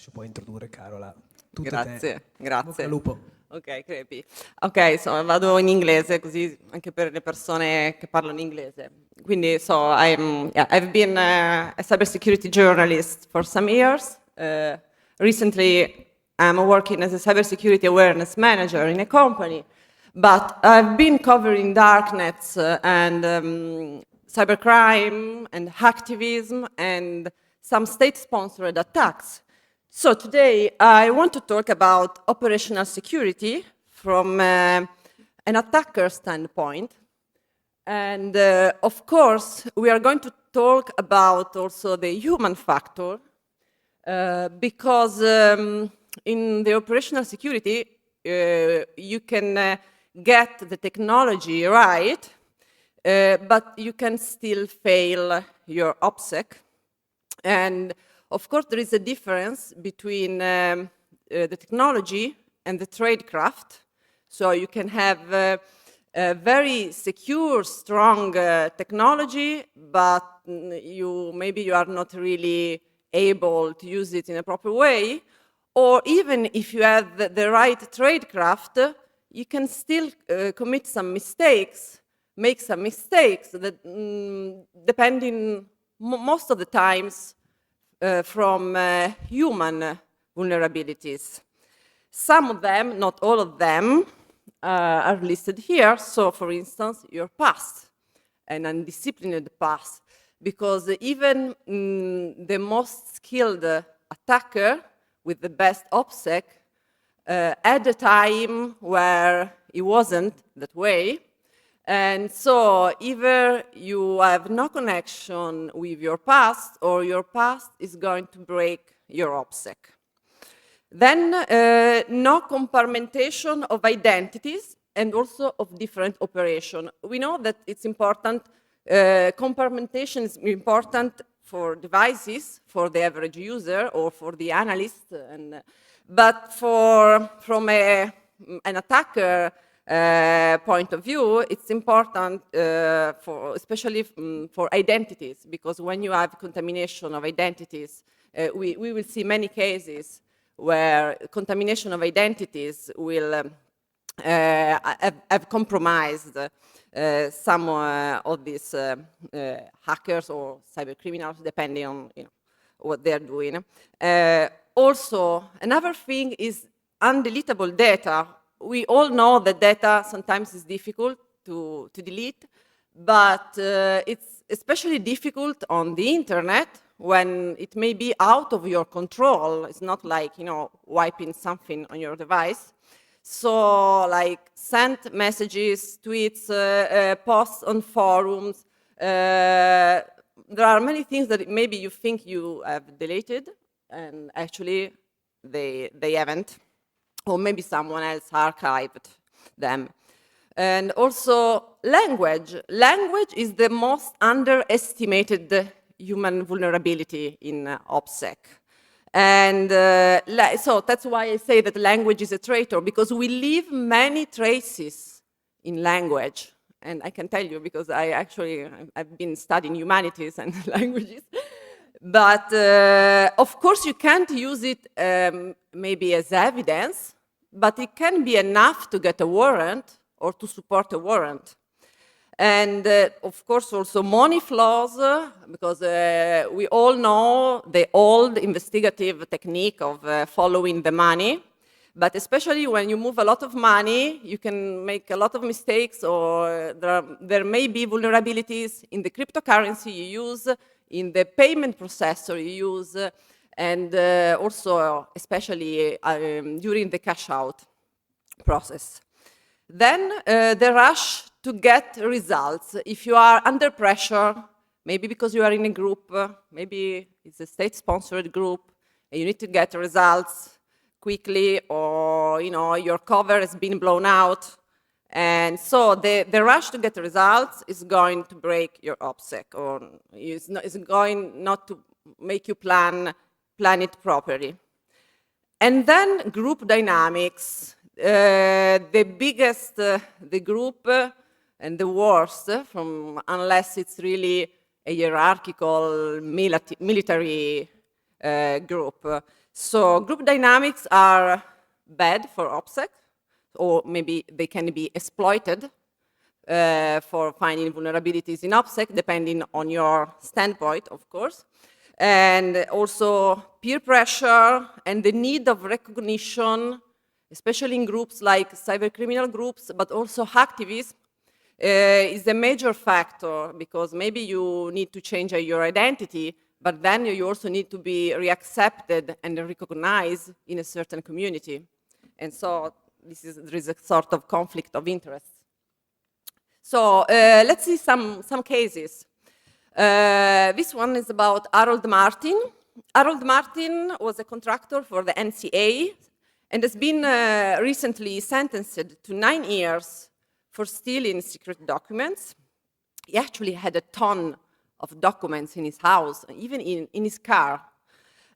lascio poi introdurre Carola. Tutto Grazie, te. grazie. Bocca al lupo. Ok, crepi. Ok, insomma, vado in inglese così anche per le persone che parlano inglese. Quindi, I've been a cybersecurity journalist for some years. Recently, I'm working as a cybersecurity awareness manager in a company, but I've been covering darknets and cybercrime and activism and some state-sponsored attacks. So today I want to talk about operational security from an attacker standpoint. And of course, we are going to talk about also the human factor because in the operational security, you can get the technology right, but you can still fail your OPSEC. And of course, there is a difference between the technology and the tradecraft. So you can have a very secure, strong technology, but maybe you are not really able to use it in a proper way. Or even if you have the right tradecraft, you can still commit some mistakes, make some mistakes that depending most of the times from human vulnerabilities. Some of them, not all of them, are listed here. So, for instance, your past, an undisciplined past, because even the most skilled attacker with the best OPSEC at a time where it wasn't that way. And so either you have no connection with your past or your past is going to break your OPSEC. Then no compartmentation of identities and also of different operations. We know that it's important, compartmentation is important for devices, for the average user or for the analyst, but from an attacker point of view, it's important especially for identities, because when you have contamination of identities, we will see many cases where contamination of identities will have compromised some of these hackers or cyber criminals, depending on what they're doing. Also, another thing is undeletable data. We all know that data sometimes is difficult to delete, but it's especially difficult on the internet when it may be out of your control. It's not like, wiping something on your device. So like sent messages, tweets, posts on forums. There are many things that maybe you think you have deleted, and actually they haven't. Or maybe someone else archived them. And also language. Language is the most underestimated human vulnerability in OPSEC. And so that's why I say that language is a traitor, because we leave many traces in language. And I can tell you, because I've been studying humanities and languages. But of course, you can't use it maybe as evidence, but it can be enough to get a warrant or to support a warrant. And of course, also money flows, because we all know the old investigative technique of following the money. But especially when you move a lot of money, you can make a lot of mistakes, or there may be vulnerabilities in the cryptocurrency you use, in the payment processor you use, and also especially during the cash out process. Then the rush to get results. If you are under pressure, maybe because you are in a group, maybe it's a state-sponsored group, and you need to get results quickly, or your cover has been blown out. And so the rush to get results is going to break your OPSEC, or is going not to make you plan it properly. And then group dynamics. The biggest the group and the worst, unless it's really a hierarchical military group. So group dynamics are bad for OPSEC, or maybe they can be exploited for finding vulnerabilities in OPSEC, depending on your standpoint, of course. And also peer pressure and the need of recognition, especially in groups like cybercriminal groups, but also hacktivism, is a major factor, because maybe you need to change your identity, but then you also need to be reaccepted and recognized in a certain community. And so there is a sort of conflict of interest. So let's see some cases. This one is about Harold Martin. Harold Martin was a contractor for the NCA and has been recently sentenced to 9 years for stealing secret documents. He actually had a ton of documents in his house, even in his car.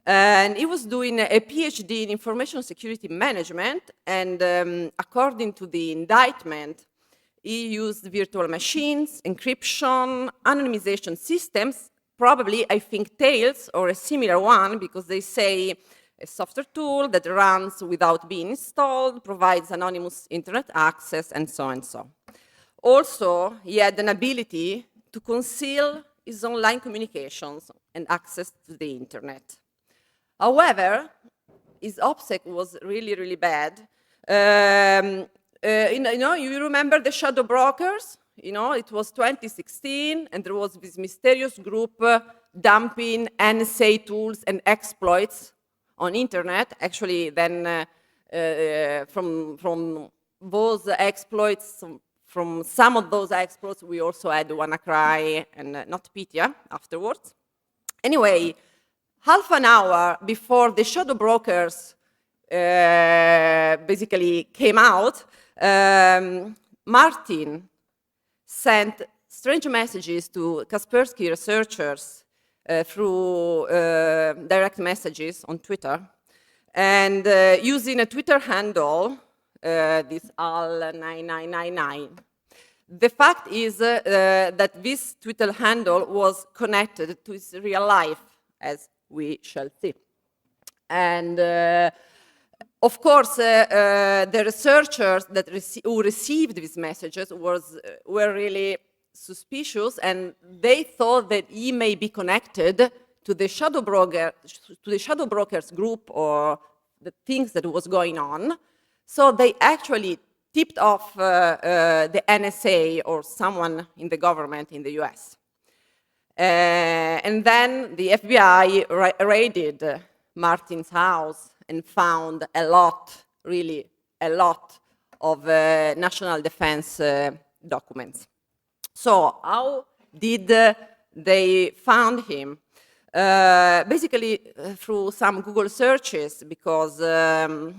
And he was doing a PhD in information security management, and according to the indictment, he used virtual machines, encryption, anonymization systems, probably, I think, Tails or a similar one, because they say a software tool that runs without being installed, provides anonymous internet access, and so and so. Also, he had an ability to conceal his online communications and access to the internet. However, his OPSEC was really, really bad. You remember the shadow brokers? It was 2016, and there was this mysterious group dumping NSA tools and exploits on internet. Actually, then from those exploits, from some of those exploits, we also had WannaCry and NotPetya afterwards. Anyway, half an hour before the shadow brokers basically came out, Martin sent strange messages to Kaspersky researchers through direct messages on Twitter, and using a Twitter handle, this AL9999. The fact is that this Twitter handle was connected to his real life, as we shall see. And of course, the researchers who received these messages were really suspicious, and they thought that he may be connected to the shadow brokers group or the things that was going on. So they actually tipped off the NSA or someone in the government in the US. And then the FBI raided Martin's house and found really a lot of national defense documents. So how did they find him? Basically through some Google searches, because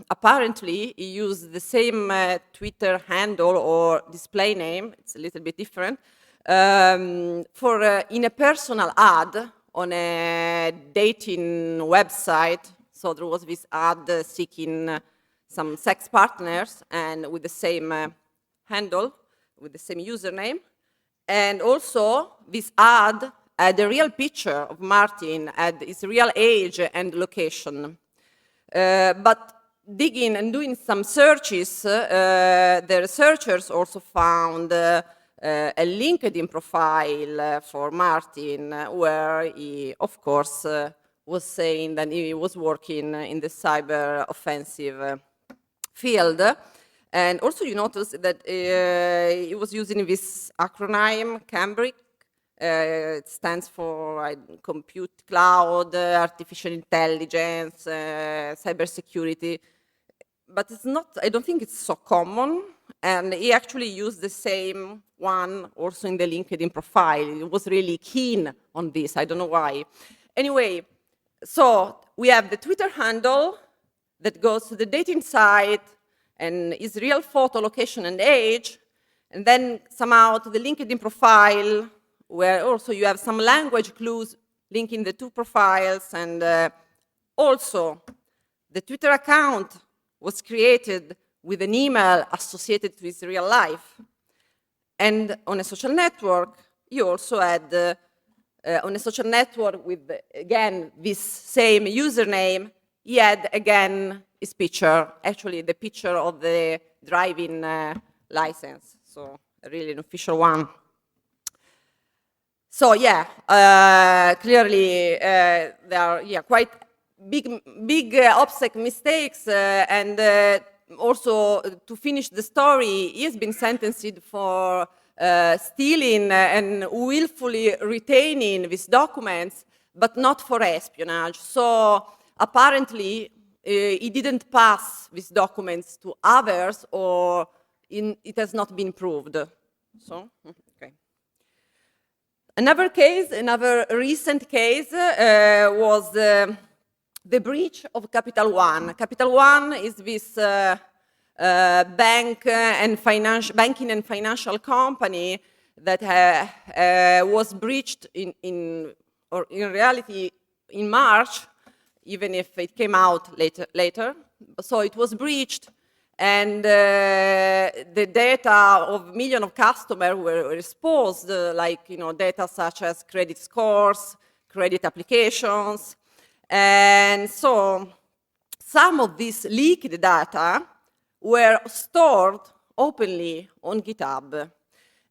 apparently he used the same Twitter handle or display name, it's a little bit different, in a personal ad on a dating website. So there was this ad seeking some sex partners, and with the same handle, with the same username. And also this ad had a real picture of Martin at his real age and location. But digging and doing some searches, the researchers also found a LinkedIn profile for Martin, where he, of course, was saying that he was working in the cyber offensive field. And also you notice that he was using this acronym, CAMBRIC. It stands for compute cloud, artificial intelligence, cybersecurity. But it's not, I don't think it's so common. And he actually used the same one also in the LinkedIn profile. He was really keen on this, I don't know why. Anyway, so we have the Twitter handle that goes to the dating site and his real photo, location, and age, and then somehow to the LinkedIn profile, where also you have some language clues linking the two profiles, and also the Twitter account was created with an email associated to his real life. And on a social network, you also had on a social network with, again, this same username, he had, again, his picture, actually the picture of the driving license, so really an official one. So yeah, clearly there are quite big OPSEC mistakes, and also to finish the story, he has been sentenced for stealing and willfully retaining these documents, but not for espionage. So apparently he didn't pass these documents to others, or it has not been proved. So, okay. Another case, another recent case was the breach of Capital One. Capital One is this banking and financial company that was breached in reality in March, even if it came out later. So it was breached, and the data of millions of customers were exposed, like data such as credit scores, credit applications, and so some of this leaked data were stored openly on GitHub.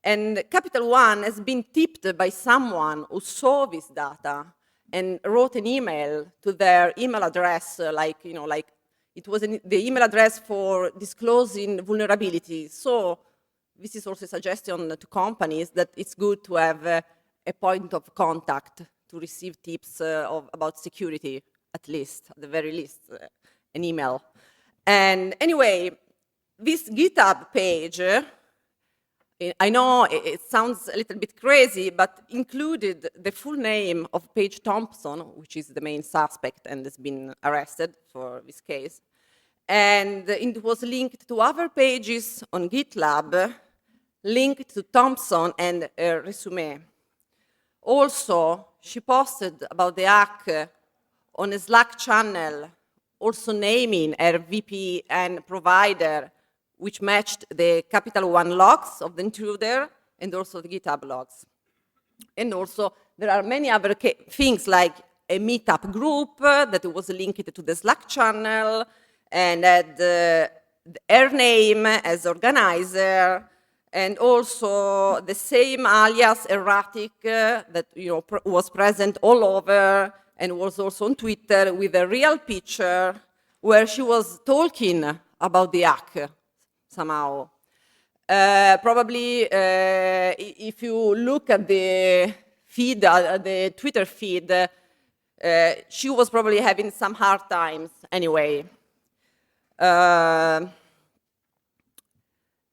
And Capital One has been tipped by someone who saw this data and wrote an email to their email address, like it was the email address for disclosing vulnerabilities. So this is also a suggestion to companies that it's good to have a point of contact to receive tips about security, at the very least, an email. And anyway, this GitHub page, I know it sounds a little bit crazy, but included the full name of Paige Thompson, which is the main suspect and has been arrested for this case. And it was linked to other pages on GitLab, linked to Thompson and her resume. Also, she posted about the hack on a Slack channel, also naming her VPN provider, which matched the Capital One logs of the intruder and also the GitHub logs. And also, there are many other things like a meetup group that was linked to the Slack channel and had her name as organizer, and also the same alias erratic that was present all over and was also on Twitter with a real picture where she was talking about the hack somehow. Probably if you look at the feed, the Twitter feed, she was probably having some hard times anyway.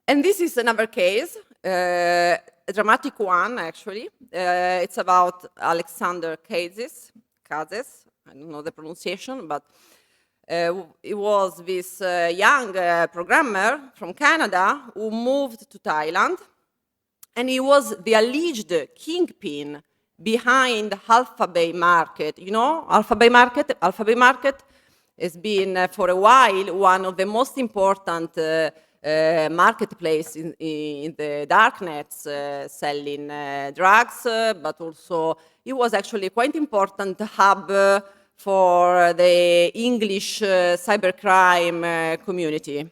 And this is another case, a dramatic one, actually. It's about Alexander Kazis. I don't know the pronunciation, but it was this young programmer from Canada who moved to Thailand, and he was the alleged kingpin behind AlphaBay market. You know, AlphaBay market? AlphaBay market has been for a while one of the most important marketplace in the darknets, selling drugs, but also it was actually quite important hub for the English cybercrime community.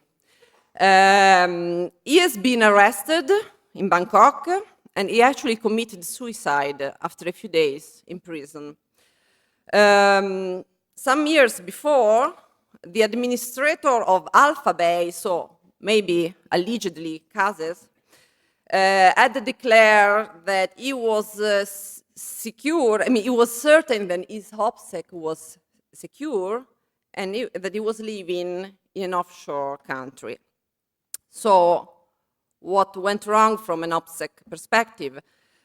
He has been arrested in Bangkok, and he actually committed suicide after a few days in prison. Some years before, the administrator of AlphaBay, so maybe allegedly Kazes, had declared that he was secure. I mean, he was certain that his OPSEC was secure and that he was living in an offshore country. So what went wrong from an OPSEC perspective?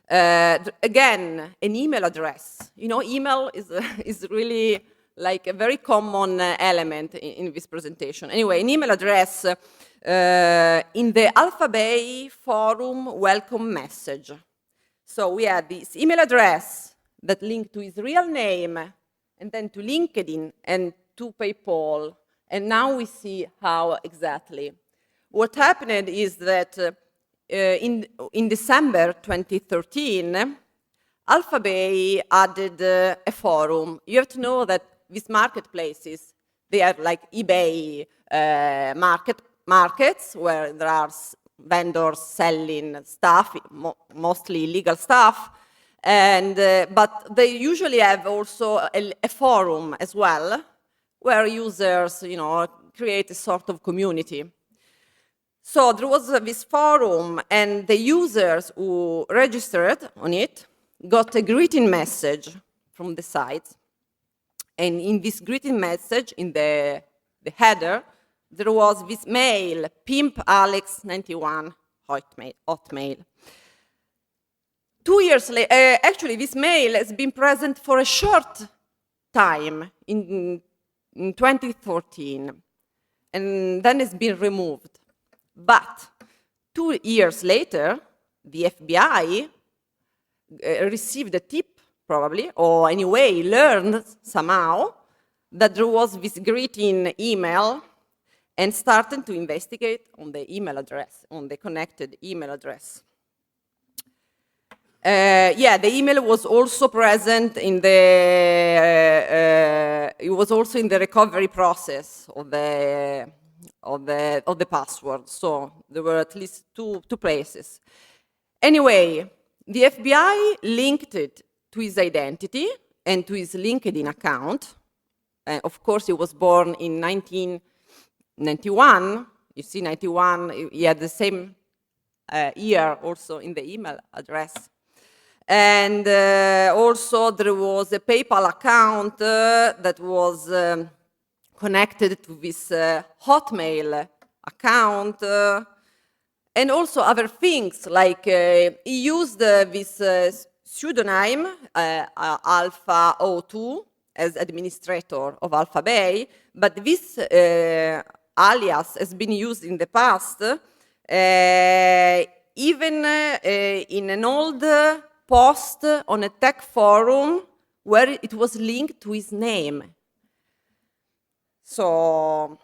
Again, an email address. You know, email is really like a very common element in this presentation. Anyway, an email address in the AlphaBay forum welcome message. So we had this email address that linked to his real name, and then to LinkedIn and to PayPal. And now we see how exactly. What happened is that in December 2013, AlphaBay added a forum. You have to know that these marketplaces, they are like eBay markets where there are vendors selling stuff, mostly illegal stuff, and but they usually have also a forum as well, where users, create a sort of community. So there was this forum, and the users who registered on it got a greeting message from the site. And in this greeting message, in the header, there was this mail, pimpalex91, hotmail. 2 years later, actually this mail has been present for a short time in 2014, and then it's been removed. But 2 years later, the FBI received a tip, probably, or anyway, learned somehow that there was this greeting email and started to investigate on the email address, on the connected email address. Yeah, the email was also present in the, it was also in the recovery process of the password. So there were at least two places. Anyway, the FBI linked it to his identity and to his LinkedIn account. Of course, he was born in 1991. You see, 91, he had the same year also in the email address. And also there was a PayPal account that was connected to this Hotmail account, and also other things, like he used this pseudonym, Alpha02, as administrator of AlphaBay, but this alias has been used in the past, even in an old post on a tech forum where it was linked to his name. So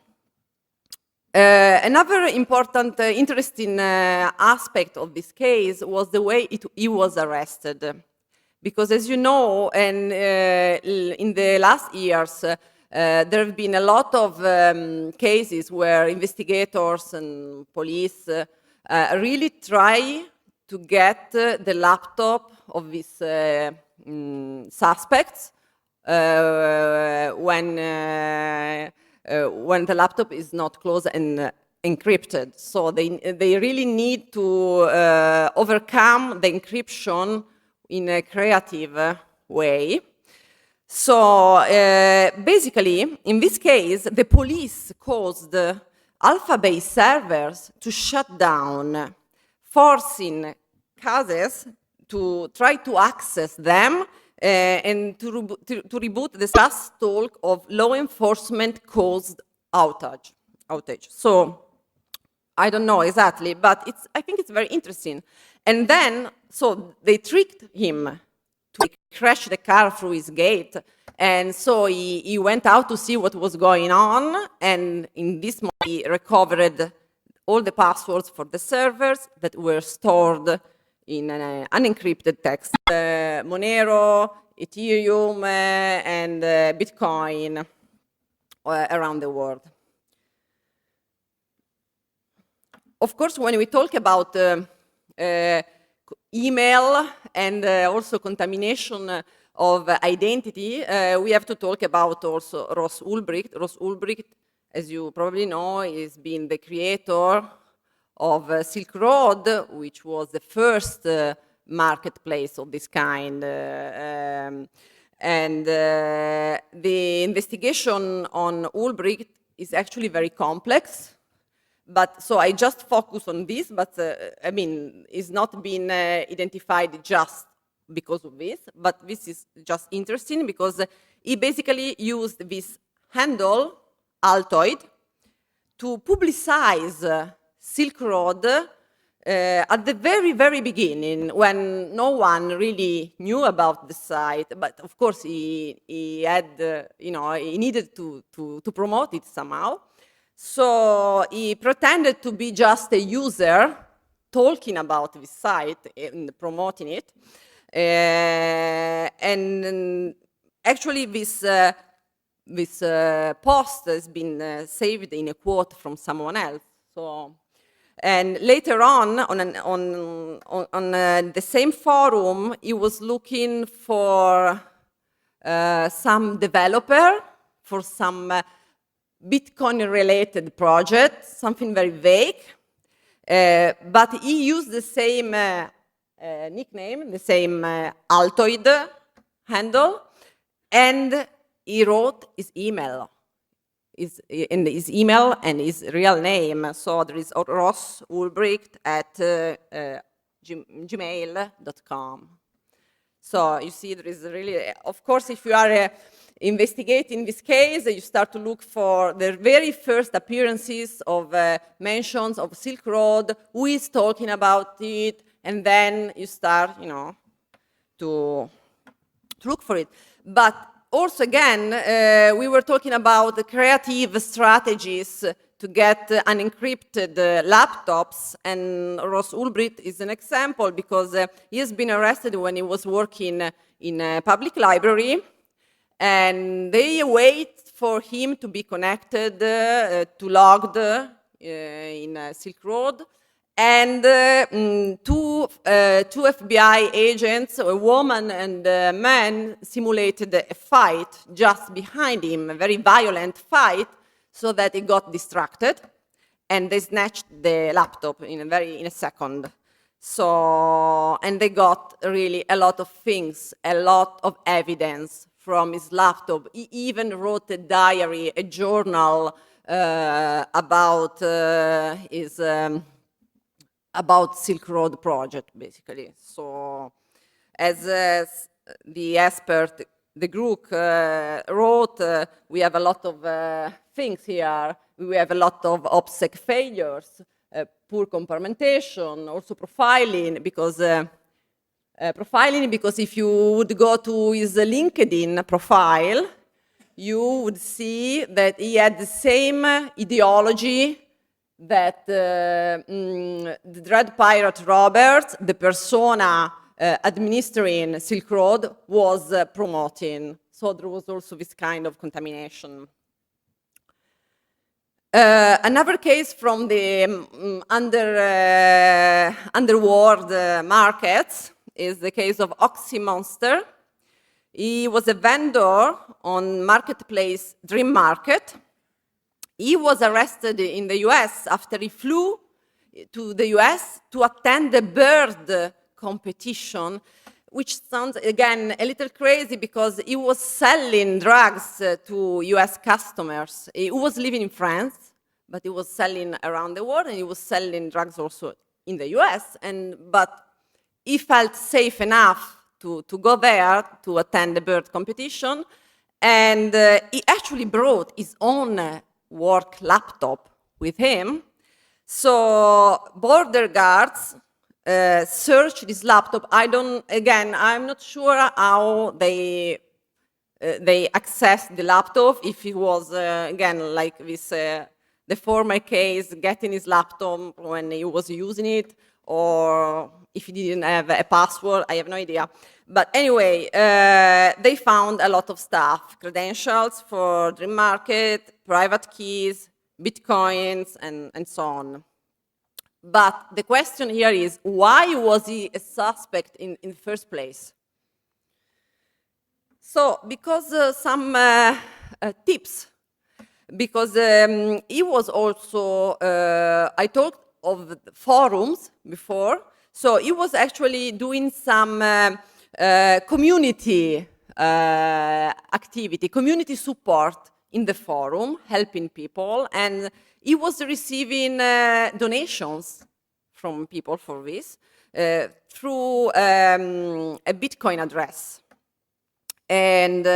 another important, interesting aspect of this case was the way he was arrested. Because as you know, and in the last years, there have been a lot of cases where investigators and police really try to get the laptop of these suspects when the laptop is not closed and encrypted. So they really need to overcome the encryption in a creative way. So basically, in this case, the police caused AlphaBay servers to shut down, forcing cases to try to access them and to reboot the last talk of law enforcement caused outage. So I don't know exactly, but I think it's very interesting. And then, so they tricked him to crash the car through his gate. And so he went out to see what was going on. And in this moment, he recovered all the passwords for the servers that were stored in an unencrypted text. Monero, Ethereum, and Bitcoin around the world. Of course, when we talk about email and also contamination of identity, we have to talk about also Ross Ulbricht. Ross Ulbricht, as you probably know, is being the creator of Silk Road, which was the first marketplace of this kind. And the investigation on Ulbricht is actually very complex. But so I just focus on this, but I mean, it's not been identified just because of this, but this is just interesting because he basically used this handle, Altoid, to publicize Silk Road at the very, very beginning, when no one really knew about the site. But of course, he had, he needed to promote it somehow. So he pretended to be just a user talking about this site and promoting it. And actually, this post has been saved in a quote from someone else. So, and later on the same forum, he was looking for some developer for some Bitcoin-related project, something very vague. But he used the same nickname, the same Altoid handle, and he wrote his email. In his email and his real name. So there is Ross Ulbricht at gmail.com. So you see, there is really, of course, if you are investigating this case, you start to look for the very first appearances of mentions of Silk Road, who is talking about it, and then you start, to look for it. But also, again, we were talking about the creative strategies to get unencrypted laptops, and Ross Ulbricht is an example because he has been arrested when he was working in a public library, and they wait for him to be connected, to logged in Silk Road, and two FBI agents, a woman and a man, simulated a fight just behind him, a very violent fight, so that he got distracted, and they snatched the laptop in a second. So, and they got really a lot of things, a lot of evidence from his laptop. He even wrote a diary, a journal about his about Silk Road project, basically. So, as the expert, the group wrote, we have a lot of things here. We have a lot of OPSEC failures, poor compartmentation, also profiling, because if you would go to his LinkedIn profile, you would see that he had the same ideology that the Dread Pirate Robert, the persona administering Silk Road, was promoting. So there was also this kind of contamination. Another case from the underworld markets is the case of OxyMonster. He was a vendor on marketplace Dream Market. He was arrested in the US after he flew to the US to attend the bird competition, which sounds, again, a little crazy because he was selling drugs to US customers. He was living in France, but he was selling around the world, and he was selling drugs also in the US, but he felt safe enough to go there to attend the bird competition, and he actually brought his own work laptop with him. So border guards searched his laptop. I'm not sure how they accessed the laptop, if it was, again, like this, the former case, getting his laptop when he was using it, or if he didn't have a password, I have no idea. But anyway, they found a lot of stuff, credentials for Dream Market, private keys, Bitcoins, and so on. But the question here is, why was he a suspect in the first place? So, because some tips. Because he was also, I talked of forums before, so he was actually doing some community activity, community support in the forum, helping people, and he was receiving donations from people for this through a Bitcoin address. And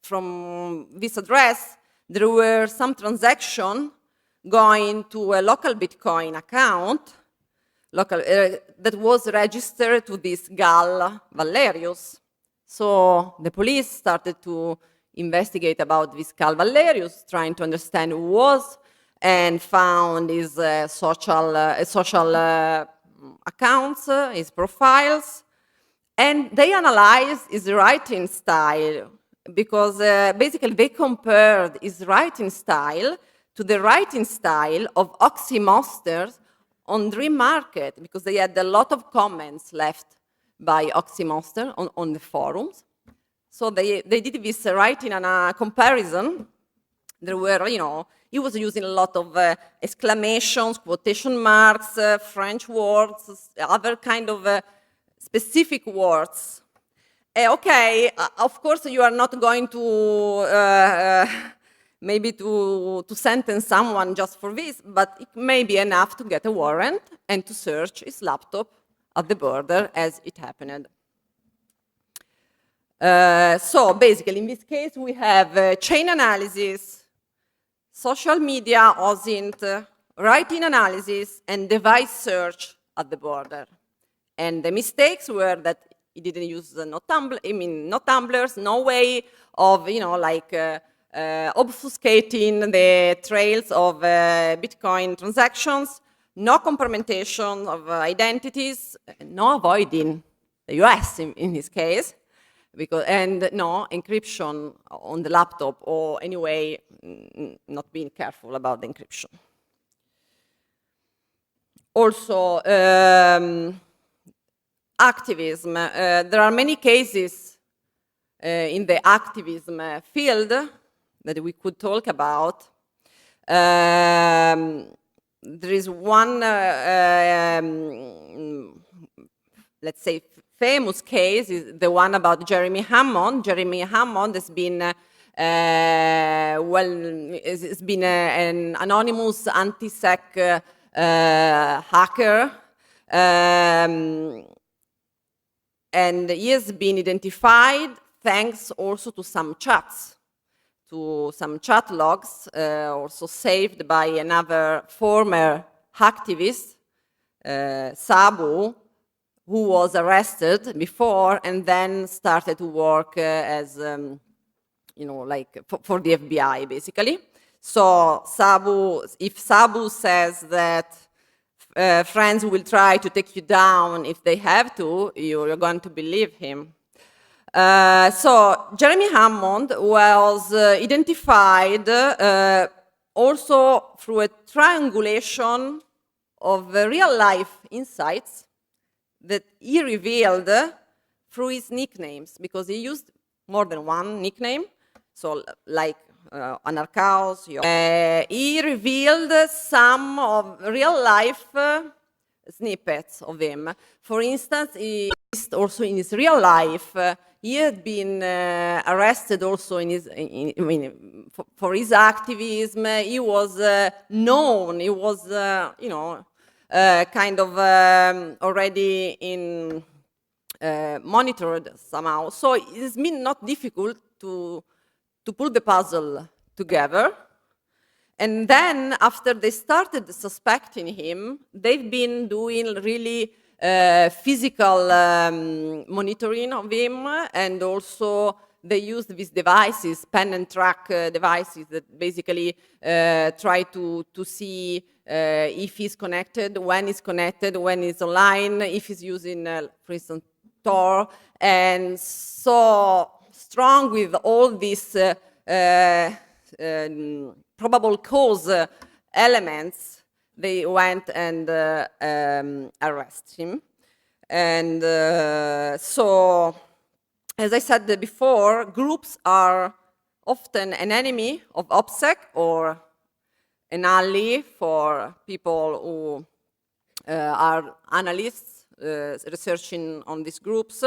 from this address, there were some transactions going to a local Bitcoin account that was registered to this Gal Valerius. So the police started to investigate about this Gal Valerius, trying to understand who was, and found his social accounts, his profiles, And they analyzed his writing style because basically they compared his writing style to the writing style of OxyMonster on Dream Market, because they had a lot of comments left by OxyMonster on the forums. So they did this writing and a comparison. There were, he was using a lot of exclamations, quotation marks, French words, other kind of specific words. Okay, of course you are not going to maybe to sentence someone just for this, but it may be enough to get a warrant and to search his laptop at the border as it happened. So basically in this case we have chain analysis, social media OSINT, writing analysis, and device search at the border. And the mistakes were that he didn't use no tumblers, no way of, obfuscating the trails of Bitcoin transactions, no compromitation of identities, no avoiding the US in his case, and no encryption on the laptop, or anyway, not being careful about the encryption. Also, activism. There are many cases in the activism field that we could talk about. There is one, let's say, famous case, is the one about Jeremy Hammond. Jeremy Hammond has been, has been an anonymous anti-sec hacker. And he has been identified thanks also to some chats, to some chat logs, also saved by another former activist, Sabu, who was arrested before and then started to work as, for the FBI, basically. So if Sabu says that friends will try to take you down if they have to, you're going to believe him. So Jeremy Hammond was identified also through a triangulation of real-life insights that he revealed through his nicknames, because he used more than one nickname, so like Anarchaos. He revealed some of real-life snippets of him. For instance, also in his real life, he had been arrested also in his, for his activism. He was known. He was, kind of already monitored somehow. So it's been not difficult to pull the puzzle together. And then after they started suspecting him, they've been doing really physical monitoring of him, and also they used these devices, pen and track devices, that basically try to see if he's connected, when he's online, if he's using, for instance, Tor. And so strong with all these probable cause elements, they went and arrested him. And so, as I said before, groups are often an enemy of OPSEC or an ally for people who are analysts researching on these groups.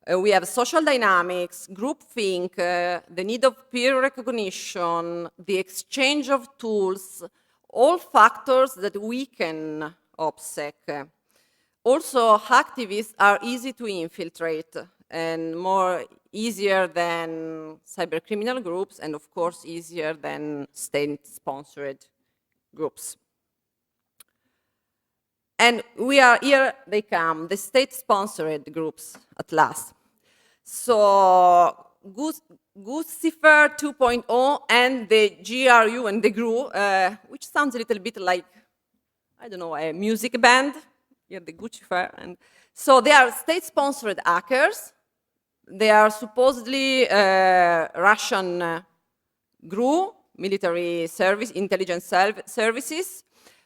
We have social dynamics, groupthink, the need of peer recognition, the exchange of tools, all factors that weaken OPSEC. Also, activists are easy to infiltrate and easier than cybercriminal groups, and of course easier than state-sponsored groups. And here they come, the state-sponsored groups at last. So Guccifer 2.0 and the GRU and the GRU, which sounds a little bit like, I don't know, a music band. Here the Guccifer. And So they are state-sponsored hackers. They are supposedly Russian GRU, military service, intelligence services,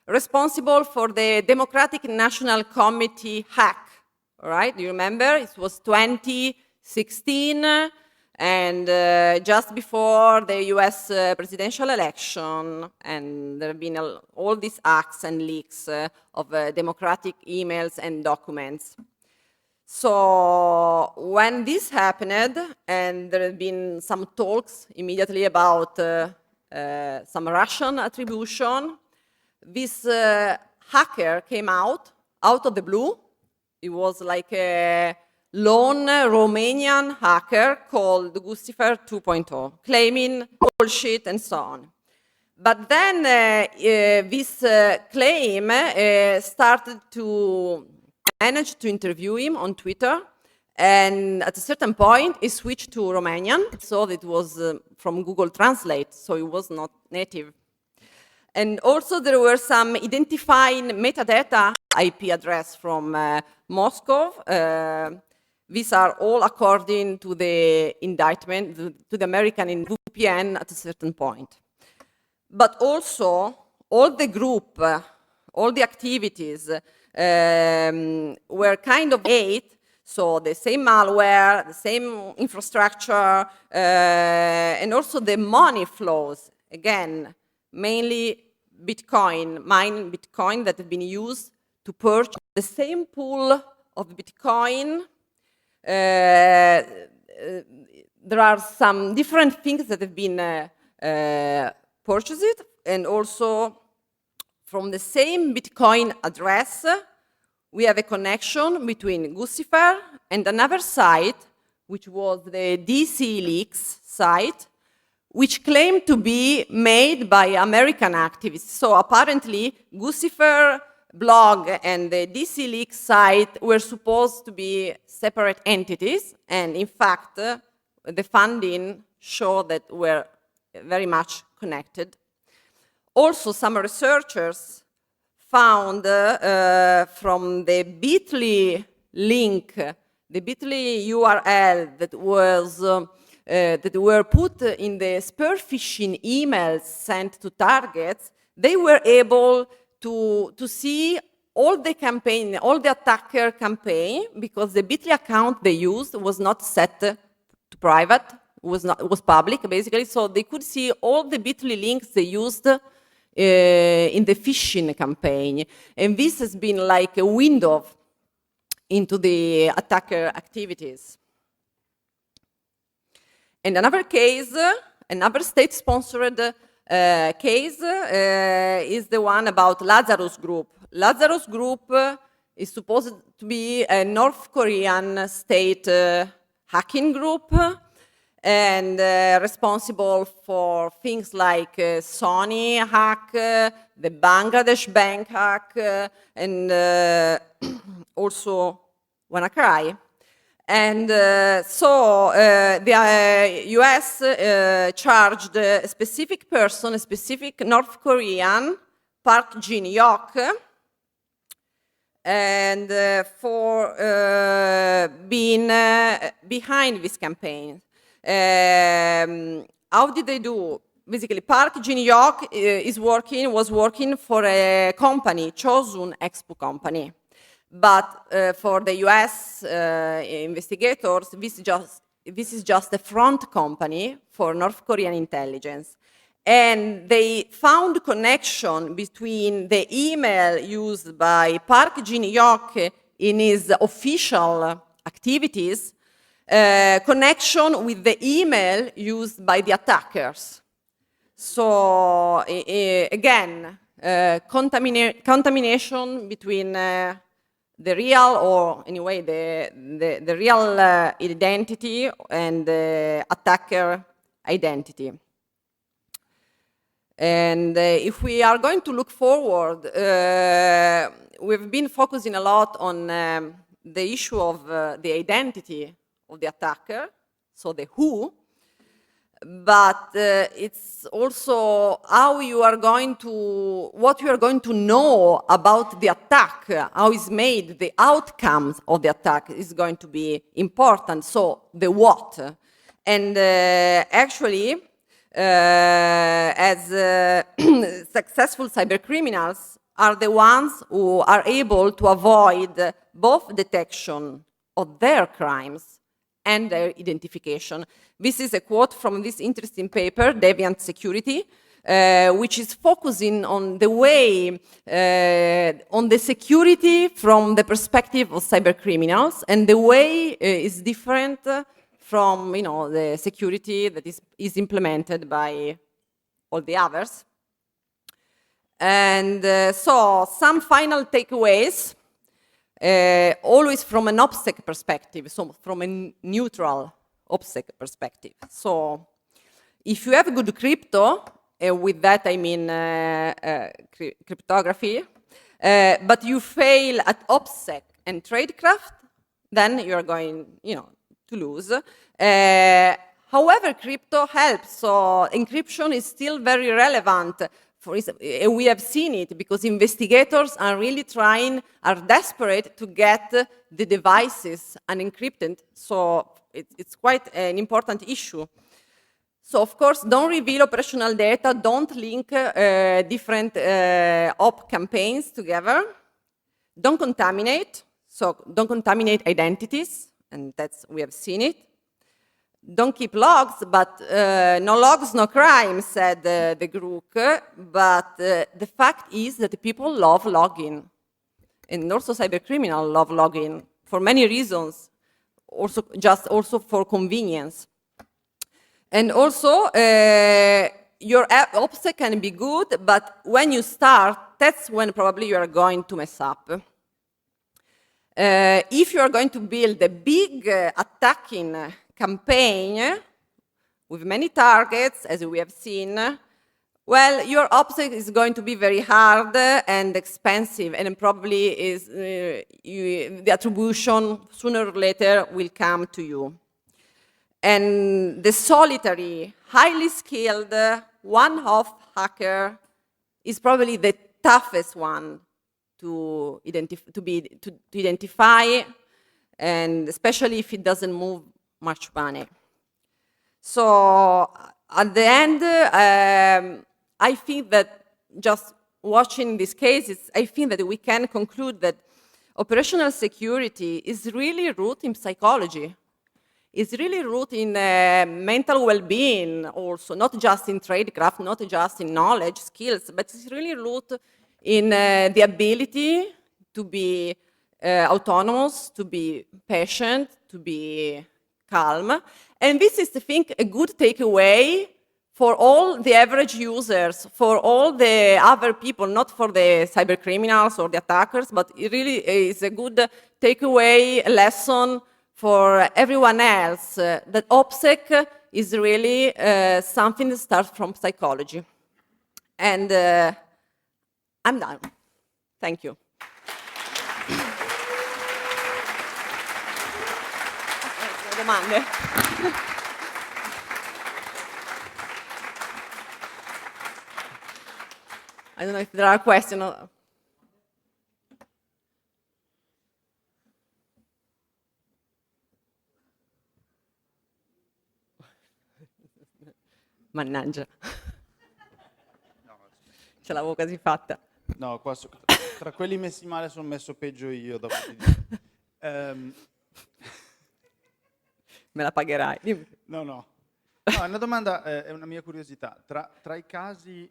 responsible for the Democratic National Committee hack, right? You remember? It was 2016, and just before the US presidential election, and there have been all these hacks and leaks of democratic emails and documents. So when this happened, and there have been some talks immediately about some Russian attribution, this hacker came out of the blue. It was like a lone Romanian hacker called Guccifer 2.0, claiming bullshit and so on. But then this claim started to manage to interview him on Twitter, and at a certain point he switched to Romanian, so it was from Google Translate, so it was not native. And also there were some identifying metadata IP address from Moscow. These are all according to the indictment, to the American VPN at a certain point. But also, all the group, all the activities were kind of made, so the same malware, the same infrastructure, and also the money flows, again, mainly Bitcoin, mined Bitcoin that have been used to purchase the same pool of Bitcoin. There are some different things that have been purchased, and also from the same Bitcoin address, we have a connection between Guccifer and another site, which was the DC Leaks site, which claimed to be made by American activists. So apparently, Guccifer blog and the DC Leaks site were supposed to be separate entities, and in fact, the funding showed that were very much connected. Also, some researchers found from the bit.ly link, the bit.ly URL that were put in the spear phishing emails sent to targets, they were able to see all the campaign, all the attacker campaign, because the bit.ly account they used was not set to private, it was public basically, so they could see all the bit.ly links they used in the phishing campaign. And this has been like a window into the attacker activities. And another case, another state-sponsored case is the one about Lazarus Group. Lazarus Group is supposed to be a North Korean state hacking group, and responsible for things like Sony hack, the Bangladesh bank hack, and also WannaCry. And so the US charged a specific person, a specific North Korean, Park Jin-hyuk, and for being behind this campaign. How did they do? Basically, Park Jin-hyuk was working for a company, Chosun Expo company. But for the US investigators, this is just a front company for North Korean intelligence. And they found connection between the email used by Park Jin-hyuk in his official activities, connection with the email used by the attackers. So again, contamination between the real, or anyway, the real identity and the attacker identity. And if we are going to look forward, we've been focusing a lot on the issue of the identity of the attacker, so the who. but it's also how you are going to, what you are going to know about the attack, how it's made, the outcomes of the attack is going to be important, so the what. And actually, as successful cybercriminals are the ones who are able to avoid both detection of their crimes and their identification. This is a quote from this interesting paper, Deviant Security, which is focusing on the way, on the security from the perspective of cybercriminals, and the way is different from, you know, the security that is implemented by all the others. And so some final takeaways, always from an OPSEC perspective, so from a neutral OPSEC perspective. So if you have good crypto, with that I mean cryptography, but you fail at OPSEC and tradecraft, then you're going, you know, to lose. However, crypto helps, so encryption is still very relevant. For example, we have seen it because investigators are really trying, are desperate to get the devices unencrypted, so it's quite an important issue. So of course, don't reveal operational data, don't link different op campaigns together, don't contaminate, so don't contaminate identities, and that's, we have seen it. Don't keep logs, but no logs, no crime, said the group. But the fact is that people love logging, and also cybercriminals love logging for many reasons, also also for convenience. And also, your OPSEC can be good, but when you start, that's when probably you are going to mess up. If you are going to build a big attacking campaign with many targets, as we have seen, well, your OPSEC is going to be very hard and expensive, and probably is the attribution sooner or later will come to you. And the solitary, highly skilled, one-off hacker is probably the toughest one to identify, and especially if it doesn't move much money. So at the end, I think that just watching these cases, I think that we can conclude that operational security is really rooted in psychology. It's really rooted in mental well-being also, not just in tradecraft, not just in knowledge, skills, but it's really rooted in the ability to be autonomous, to be patient, to be calm. And this is, I think, a good takeaway for all the average users, for all the other people, not for the cyber criminals or the attackers, but it really is a good takeaway lesson for everyone else, that OPSEC is really something that starts from psychology. And I'm done. Thank you. Domande? I don't know if there are questions. Mannaggia. Ce l'avevo quasi fatta. No, qua tra quelli messi male sono messo peggio io. Dopo Me la pagherai. No, no. No, è una domanda, è una mia curiosità. Tra i casi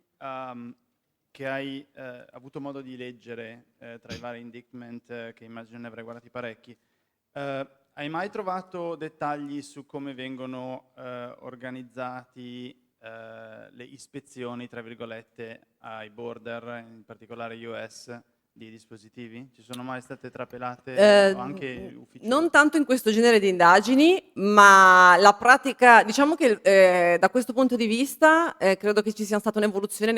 che hai avuto modo di leggere, tra i vari indictment, che immagino ne avrai guardati parecchi, hai mai trovato dettagli su come vengono organizzati le ispezioni, tra virgolette, ai border, in particolare US, di dispositivi? Ci sono mai state trapelate o anche ufficiali? Non tanto in questo genere di indagini, ma la pratica, diciamo che da questo punto di vista credo che ci sia stata un'evoluzione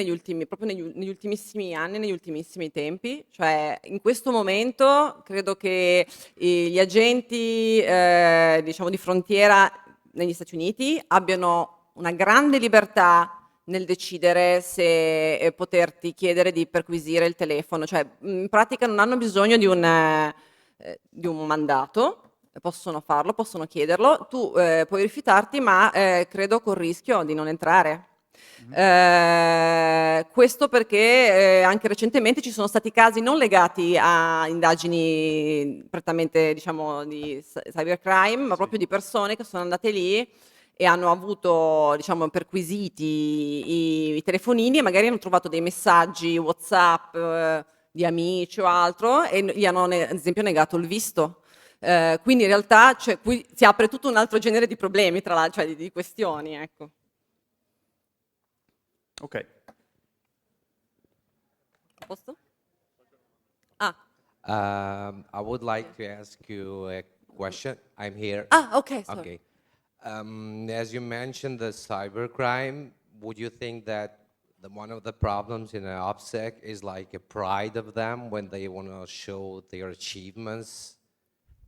proprio negli ultimissimi anni, negli ultimissimi tempi. Cioè in questo momento credo che gli agenti diciamo di frontiera negli Stati Uniti abbiano una grande libertà nel decidere se poterti chiedere di perquisire il telefono, cioè in pratica non hanno bisogno di un mandato, possono farlo, possono chiederlo, tu puoi rifiutarti, ma credo col rischio di non entrare. Questo perché anche recentemente ci sono stati casi non legati a indagini prettamente, diciamo, di cybercrime, ma proprio di persone che sono andate lì e hanno avuto, diciamo, perquisiti i telefonini e magari hanno trovato dei messaggi WhatsApp di amici o altro e gli hanno ad esempio negato il visto. Quindi in realtà qui si apre tutto un altro genere di problemi, tra l'altro, cioè di questioni, ecco. Ok. A posto? I would like to ask you a question. I'm here. Okay, sorry. Okay. As you mentioned the cybercrime, would you think that one of the problems in an OPSEC is like a pride of them when they want to show their achievements?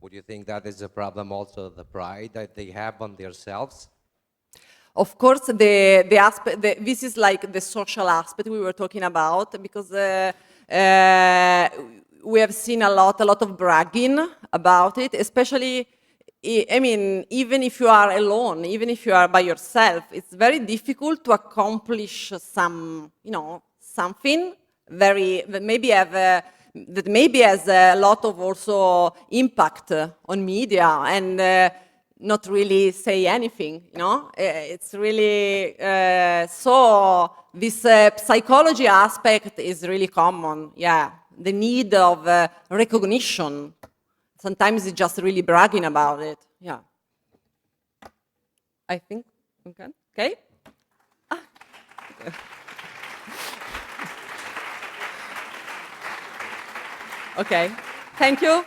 Would you think that is a problem also, the pride that they have on themselves? Of course, the aspect, this is like the social aspect we were talking about, because we have seen a lot of bragging about it, especially, I mean, even if you are alone, even if you are by yourself, it's very difficult to accomplish some, something that maybe has a lot of also impact on media and not really say anything, It's really, so this psychology aspect is really common, yeah. The need of recognition. Sometimes it's just really bragging about it, yeah. I think, okay? Okay, thank you.